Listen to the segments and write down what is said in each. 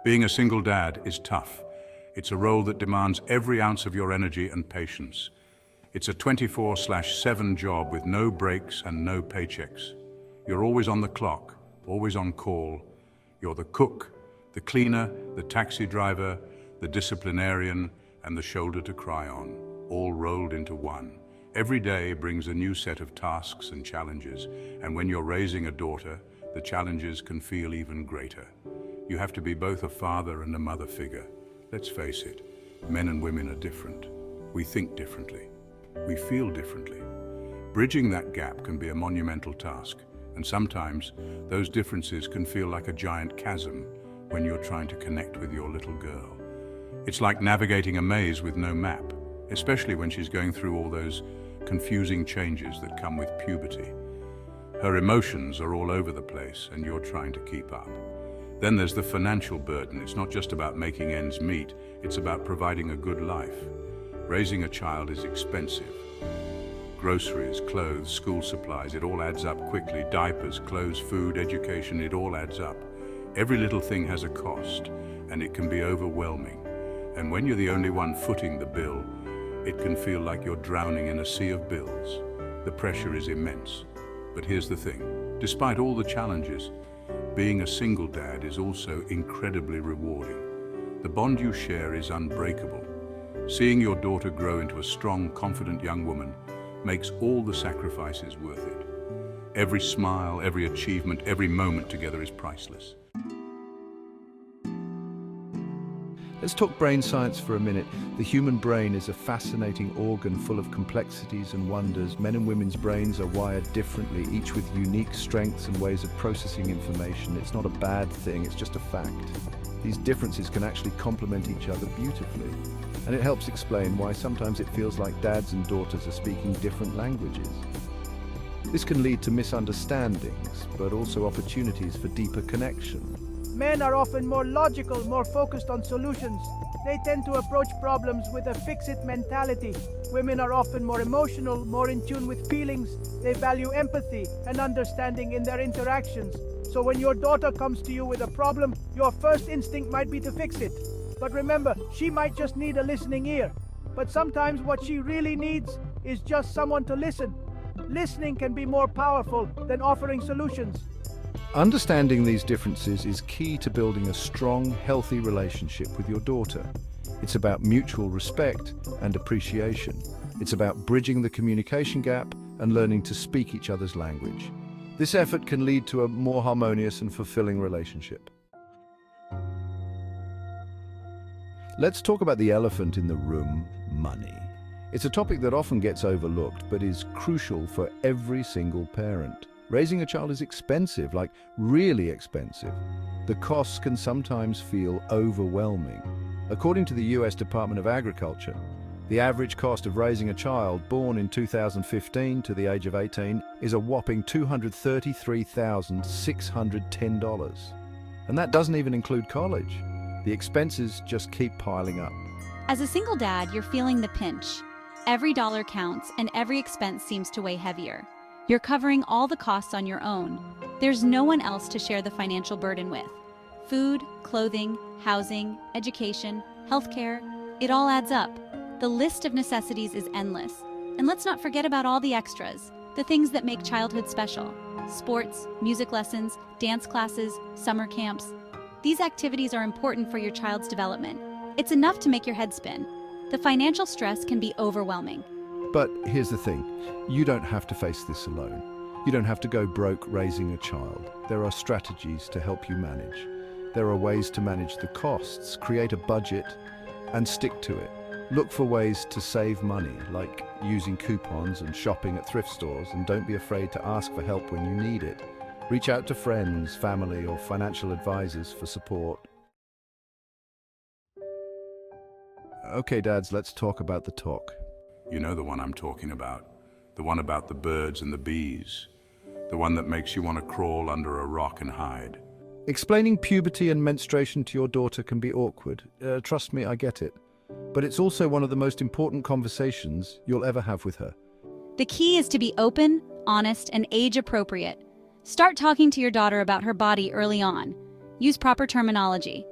Being a single dad is tough. It's a role that demands every ounce of your energy and patience. It's a 24/7 job with no breaks and no paychecks. You're always on the clock, always on call. You're the cook, the cleaner, the taxi driver, the disciplinarian, and the shoulder to cry on, all rolled into one. Every day brings a new set of tasks and challenges, and when you're raising a daughter, the challenges can feel even greater. You have to be both a father and a mother figure. Let's face it, men and women are different. We think differently. We feel differently. Bridging that gap can be a monumental task, and sometimes those differences can feel like a giant chasm when you're trying to connect with your little girl. It's like navigating a maze with no map, especially when she's going through all those confusing changes that come with puberty. Her emotions are all over the place and you're trying to keep up. Then there's the financial burden. It's not just about making ends meet, it's about providing a good life. Raising a child is expensive. Groceries, clothes, school supplies, it all adds up quickly. Diapers, clothes, food, education, it all adds up. Every little thing has a cost, and it can be overwhelming. And when you're the only one footing the bill, it can feel like you're drowning in a sea of bills. The pressure is immense. But here's the thing, despite all the challenges, being a single dad is also incredibly rewarding. The bond you share is unbreakable. Seeing your daughter grow into a strong, confident young woman makes all the sacrifices worth it. Every smile, every achievement, every moment together is priceless. Let's talk brain science for a minute. The human brain is a fascinating organ full of complexities and wonders. Men and women's brains are wired differently, each with unique strengths and ways of processing information. It's not a bad thing, it's just a fact. These differences can actually complement each other beautifully. And it helps explain why sometimes it feels like dads and daughters are speaking different languages. This can lead to misunderstandings, but also opportunities for deeper connection. Men are often more logical, more focused on solutions. They tend to approach problems with a fix-it mentality. Women are often more emotional, more in tune with feelings. They value empathy and understanding in their interactions. So when your daughter comes to you with a problem, your first instinct might be to fix it. But remember, she might just need a listening ear. But sometimes what she really needs is just someone to listen. Listening can be more powerful than offering solutions. Understanding these differences is key to building a strong, healthy relationship with your daughter. It's about mutual respect and appreciation. It's about bridging the communication gap and learning to speak each other's language. This effort can lead to a more harmonious and fulfilling relationship. Let's talk about the elephant in the room, money. It's a topic that often gets overlooked, but is crucial for every single parent. Raising a child is expensive, like really expensive. The costs can sometimes feel overwhelming. According to the US Department of Agriculture, the average cost of raising a child born in 2015 to the age of 18 is a whopping $233,610. And that doesn't even include college. The expenses just keep piling up. As a single dad, you're feeling the pinch. Every dollar counts and every expense seems to weigh heavier. You're covering all the costs on your own. There's no one else to share the financial burden with. Food, clothing, housing, education, healthcare, it all adds up. The list of necessities is endless. And let's not forget about all the extras, the things that make childhood special. Sports, music lessons, dance classes, summer camps. These activities are important for your child's development. It's enough to make your head spin. The financial stress can be overwhelming. But here's the thing, you don't have to face this alone. You don't have to go broke raising a child. There are strategies to help you manage. There are ways to manage the costs, create a budget, and stick to it. Look for ways to save money, like using coupons and shopping at thrift stores, and don't be afraid to ask for help when you need it. Reach out to friends, family, or financial advisors for support. Okay, dads, let's talk about the talk. You know the one I'm talking about. The one about the birds and the bees. The one that makes you want to crawl under a rock and hide. Explaining puberty and menstruation to your daughter can be awkward. Trust me, I get it. But it's also one of the most important conversations you'll ever have with her. The key is to be open, honest, and age-appropriate. Start talking to your daughter about her body early on. Use proper terminology.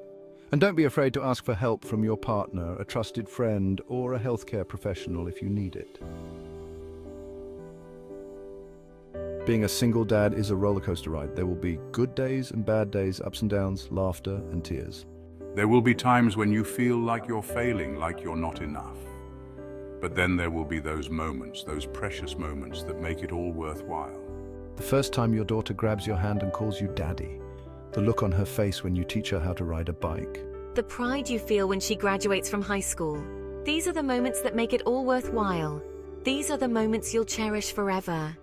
And don't be afraid to ask for help from your partner, a trusted friend, or a healthcare professional if you need it. Being a single dad is a roller coaster ride. There will be good days and bad days, ups and downs, laughter and tears. There will be times when you feel like you're failing, like you're not enough. But then there will be those moments, those precious moments that make it all worthwhile. The first time your daughter grabs your hand and calls you daddy. The look on her face when you teach her how to ride a bike. The pride you feel when she graduates from high school. These are the moments that make it all worthwhile. These are the moments you'll cherish forever.